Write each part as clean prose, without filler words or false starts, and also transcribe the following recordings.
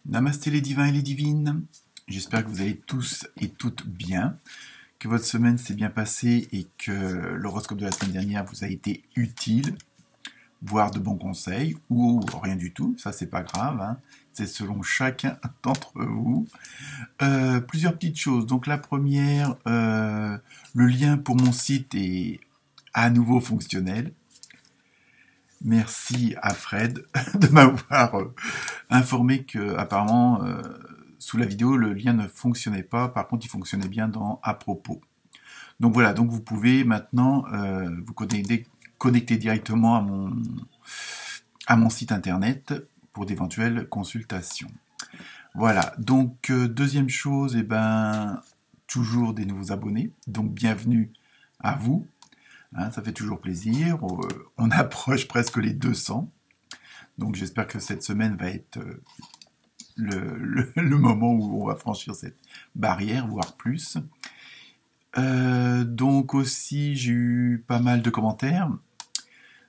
Namasté les divins et les divines, j'espère que vous allez tous et toutes bien, que votre semaine s'est bien passée et que l'horoscope de la semaine dernière vous a été utile, voire de bons conseils, ou rien du tout, ça c'est pas grave, hein. C'est selon chacun d'entre vous. Plusieurs petites choses, donc la première, le lien pour mon site est à nouveau fonctionnel. Merci à Fred de m'avoir informé que apparemment sous la vidéo le lien ne fonctionnait pas, par contre il fonctionnait bien dans à propos. Donc voilà, donc vous pouvez maintenant vous connecter directement à mon site internet pour d'éventuelles consultations. Voilà, donc deuxième chose, toujours des nouveaux abonnés, donc bienvenue à vous. Hein, ça fait toujours plaisir. On approche presque les 200. Donc j'espère que cette semaine va être le moment où on va franchir cette barrière, voire plus. Donc aussi, j'ai eu pas mal de commentaires.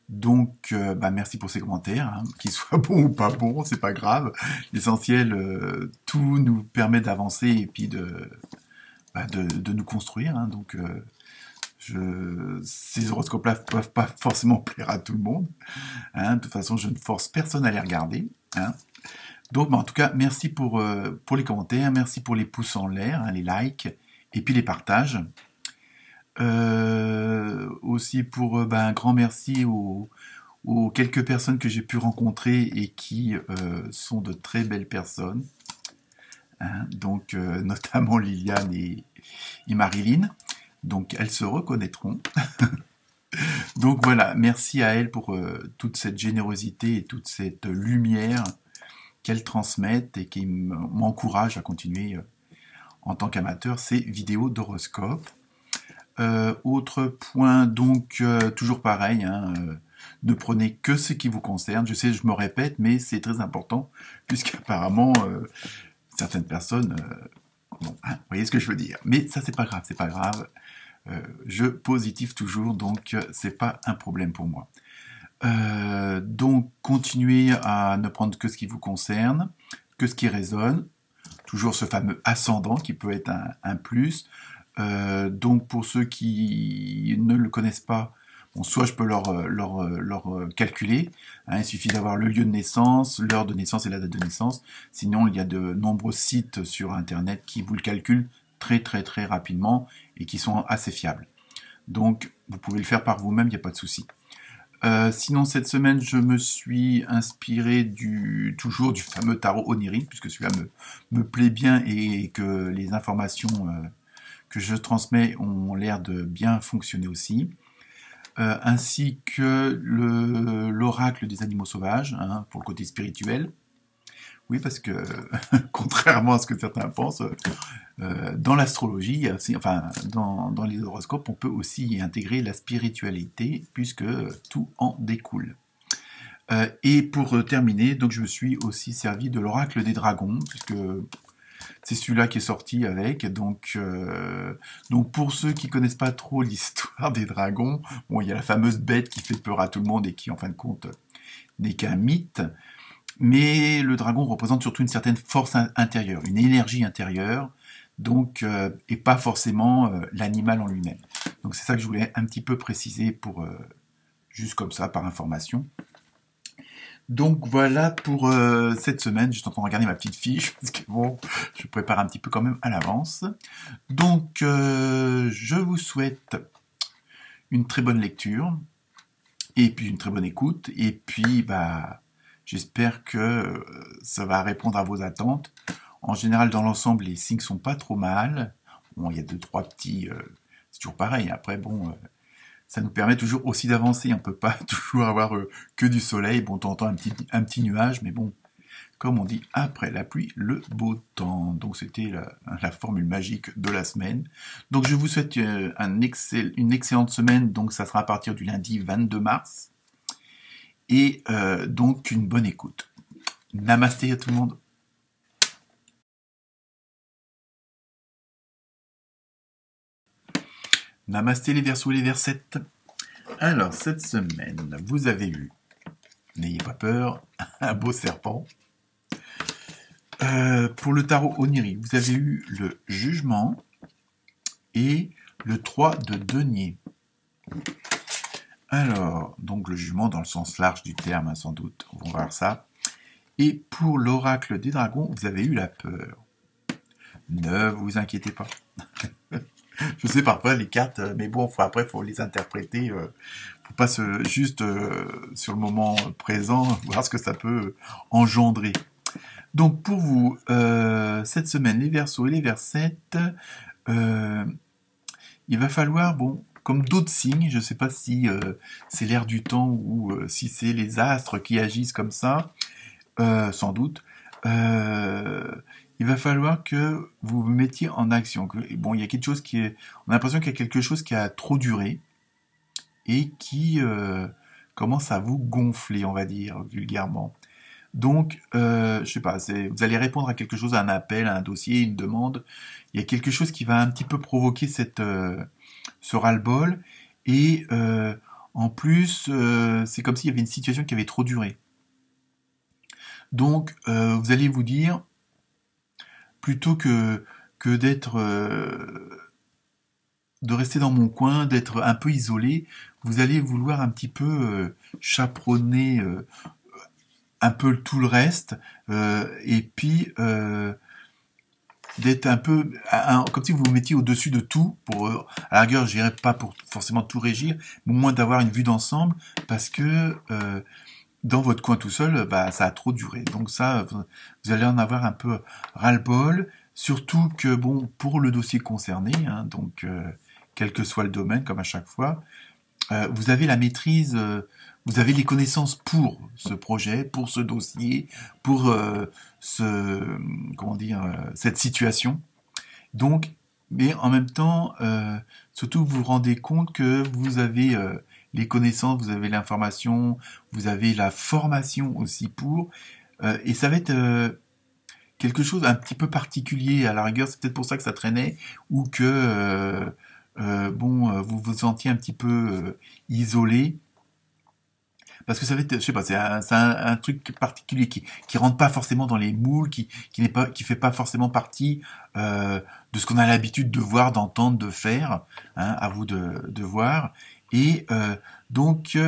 Donc merci pour ces commentaires, hein, qu'ils soient bons ou pas bons, c'est pas grave. L'essentiel, tout nous permet d'avancer et puis de nous construire. Hein, donc ces horoscopes-là ne peuvent pas forcément plaire à tout le monde. Hein. De toute façon, je ne force personne à les regarder. Hein. Donc, en tout cas, merci pour les commentaires, merci pour les pouces en l'air, hein, les likes, et puis les partages. Aussi pour un grand merci aux quelques personnes que j'ai pu rencontrer et qui sont de très belles personnes. Hein. Donc, notamment Liliane et Marilyn. Donc elles se reconnaîtront. Donc voilà, merci à elles pour toute cette générosité et toute cette lumière qu'elles transmettent et qui m'encouragent à continuer en tant qu'amateur ces vidéos d'horoscope. Autre point, donc toujours pareil, hein, ne prenez que ce qui vous concerne. Je sais, je me répète, mais c'est très important puisqu'apparemment certaines personnes... bon, hein, vous voyez ce que je veux dire. Mais ça, c'est pas grave, c'est pas grave. Je positive toujours, donc c'est pas un problème pour moi. Donc continuez à ne prendre que ce qui vous concerne, que ce qui résonne, toujours ce fameux ascendant qui peut être un plus. Donc pour ceux qui ne le connaissent pas, bon, soit je peux leur calculer, hein, il suffit d'avoir le lieu de naissance, l'heure de naissance et la date de naissance, sinon il y a de nombreux sites sur internet qui vous le calculent très très très rapidement et qui sont assez fiables. Donc vous pouvez le faire par vous-même, il n'y a pas de souci. Sinon cette semaine je me suis inspiré toujours du fameux tarot onirique, puisque celui-là me plaît bien et que les informations que je transmets ont l'air de bien fonctionner aussi. Ainsi que l'oracle des animaux sauvages, hein, pour le côté spirituel. Oui, parce que, contrairement à ce que certains pensent, dans l'astrologie, enfin, dans les horoscopes, on peut aussi y intégrer la spiritualité, puisque tout en découle. Et pour terminer, donc je me suis aussi servi de l'oracle des dragons, puisque c'est celui-là qui est sorti avec. Donc pour ceux qui connaissent pas trop l'histoire des dragons, bon, il y a la fameuse bête qui fait peur à tout le monde et qui, en fin de compte, n'est qu'un mythe. Mais le dragon représente surtout une certaine force intérieure, une énergie intérieure, donc et pas forcément l'animal en lui-même. Donc c'est ça que je voulais un petit peu préciser pour juste comme ça par information. Donc voilà pour cette semaine. Je suis en train de regarder ma petite fiche parce que bon, je prépare un petit peu quand même à l'avance. Donc je vous souhaite une très bonne lecture et puis une très bonne écoute et puis j'espère que ça va répondre à vos attentes. En général, dans l'ensemble, les signes sont pas trop mal. Bon, il y a 2-3 petits... c'est toujours pareil. Après, bon, ça nous permet toujours aussi d'avancer. On peut pas toujours avoir que du soleil. Bon, t'entends un petit nuage, mais bon, comme on dit, après la pluie, le beau temps. Donc, c'était la formule magique de la semaine. Donc, je vous souhaite une excellente semaine. Donc, ça sera à partir du lundi 22 mars. Et donc une bonne écoute. Namasté à tout le monde. Namasté les Verseaux et les Versettes. Alors cette semaine, vous avez eu, n'ayez pas peur, un beau serpent. Pour le tarot onirique, vous avez eu le jugement et le 3 de denier. Alors, donc le jugement dans le sens large du terme, hein, sans doute, on va voir ça. Et pour l'oracle des dragons, vous avez eu la peur. Ne vous inquiétez pas. Je sais parfois les cartes, mais bon, après, faut les interpréter. Faut pas juste sur le moment présent voir ce que ça peut engendrer. Donc pour vous, cette semaine, les Verseaux et les Versettes, il va falloir, bon, comme d'autres signes, je ne sais pas si c'est l'air du temps ou si c'est les astres qui agissent comme ça, sans doute, il va falloir que vous vous mettiez en action. Bon, il y a quelque chose on a l'impression qu'il y a quelque chose qui a trop duré et qui commence à vous gonfler, on va dire, vulgairement. Donc, je sais pas, vous allez répondre à quelque chose, à un appel, à un dossier, une demande. Il y a quelque chose qui va un petit peu provoquer ce ras-le-bol. Et en plus, c'est comme s'il y avait une situation qui avait trop duré. Donc, vous allez vous dire, plutôt que d'être de rester dans mon coin, d'être un peu isolé, vous allez vouloir un petit peu chaperonner un peu tout le reste, et puis d'être un peu comme si vous vous mettiez au-dessus de tout, pour à la rigueur, je n'irai pas pour forcément tout régir, mais au moins d'avoir une vue d'ensemble, parce que dans votre coin tout seul, bah, ça a trop duré. Donc ça, vous allez en avoir un peu ras-le-bol, surtout que, bon, pour le dossier concerné, hein, donc quel que soit le domaine, comme à chaque fois, vous avez la maîtrise, vous avez les connaissances pour ce projet, pour ce dossier, pour cette situation. Donc, mais en même temps, surtout vous vous rendez compte que vous avez les connaissances, vous avez l'information, vous avez la formation aussi pour, et ça va être quelque chose un petit peu particulier à la rigueur. C'est peut-être pour ça que ça traînait, ou que vous vous sentiez un petit peu isolé. Parce que ça va être, je sais pas, c'est un truc particulier qui rentre pas forcément dans les moules, qui fait pas forcément partie de ce qu'on a l'habitude de voir, d'entendre, de faire, hein, à vous de voir. Et donc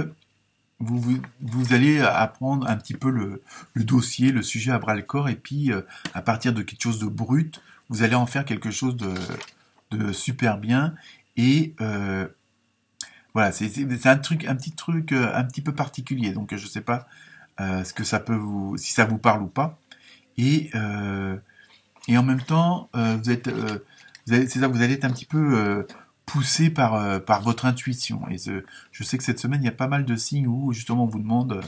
vous allez apprendre un petit peu le dossier, le sujet à bras le corps, et puis à partir de quelque chose de brut, vous allez en faire quelque chose de super bien. Et voilà, c'est un petit truc un petit peu particulier. Donc je sais pas ce que ça peut si ça vous parle ou pas. Et en même temps, c'est ça, vous allez être un petit peu poussé par votre intuition. Et je sais que cette semaine, il y a pas mal de signes où justement on vous demande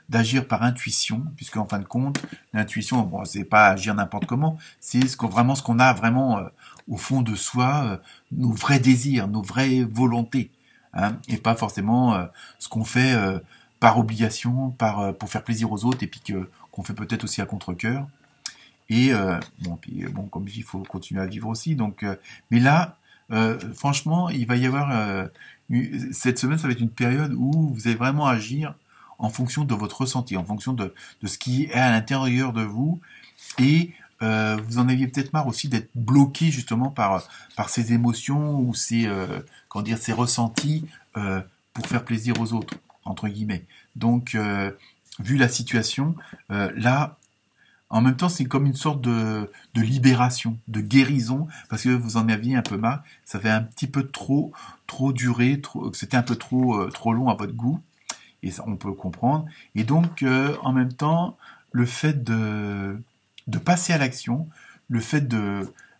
d'agir par intuition, puisque en fin de compte, l'intuition, bon, c'est pas agir n'importe comment, c'est vraiment ce qu'on a vraiment au fond de soi, nos vrais désirs, nos vraies volontés. Hein, et pas forcément ce qu'on fait par obligation, pour faire plaisir aux autres, et puis qu'on fait peut-être aussi à contre-cœur. Et comme je dis, il faut continuer à vivre aussi. Donc, mais là, franchement, il va y avoir cette semaine, ça va être une période où vous allez vraiment agir en fonction de votre ressenti, en fonction de ce qui est à l'intérieur de vous, et vous en aviez peut-être marre aussi d'être bloqué justement par ces émotions ou ces ressentis pour faire plaisir aux autres, entre guillemets. Donc, vu la situation, là, en même temps, c'est comme une sorte de libération, de guérison, parce que vous en aviez un peu marre, ça fait un petit peu trop duré, c'était un peu trop long à votre goût, et ça, on peut comprendre. Et donc, en même temps, le fait de passer à l'action, le fait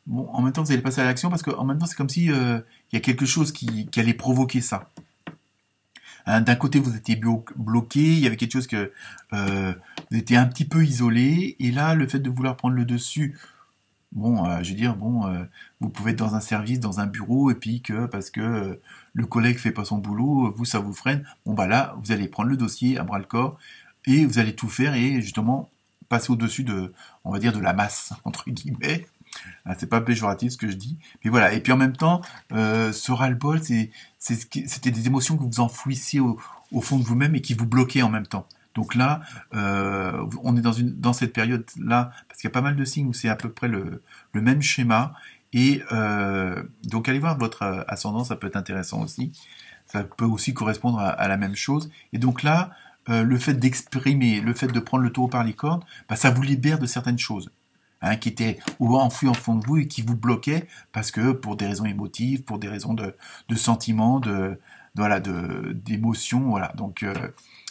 en même temps vous allez passer à l'action parce qu'en même temps c'est comme si il y a quelque chose qui allait provoquer ça. Hein, d'un côté vous étiez bloqué, il y avait quelque chose que vous étiez un petit peu isolé, et là le fait de vouloir prendre le dessus, vous pouvez être dans un service, dans un bureau, et puis parce que le collègue fait pas son boulot, vous ça vous freine, là vous allez prendre le dossier à bras le corps et vous allez tout faire et justement passer au-dessus de la masse, entre guillemets. C'est pas péjoratif ce que je dis. Mais voilà. Et puis en même temps, ce ras-le-bol, c'était des émotions que vous enfouissiez au fond de vous-même et qui vous bloquaient en même temps. Donc là, on est dans cette période-là, parce qu'il y a pas mal de signes où c'est à peu près le même schéma. Et donc allez voir votre ascendant, ça peut être intéressant aussi. Ça peut aussi correspondre à la même chose. Et donc là, le fait d'exprimer, le fait de prendre le taureau par les cornes, bah, ça vous libère de certaines choses. Hein, qui étaient enfouies en fond de vous et qui vous bloquaient parce que pour des raisons émotives, pour des raisons de sentiments, voilà, d'émotions, voilà. Donc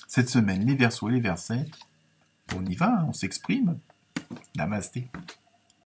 cette semaine, les Verseaux et les Verseaux, on y va, on s'exprime. Namasté.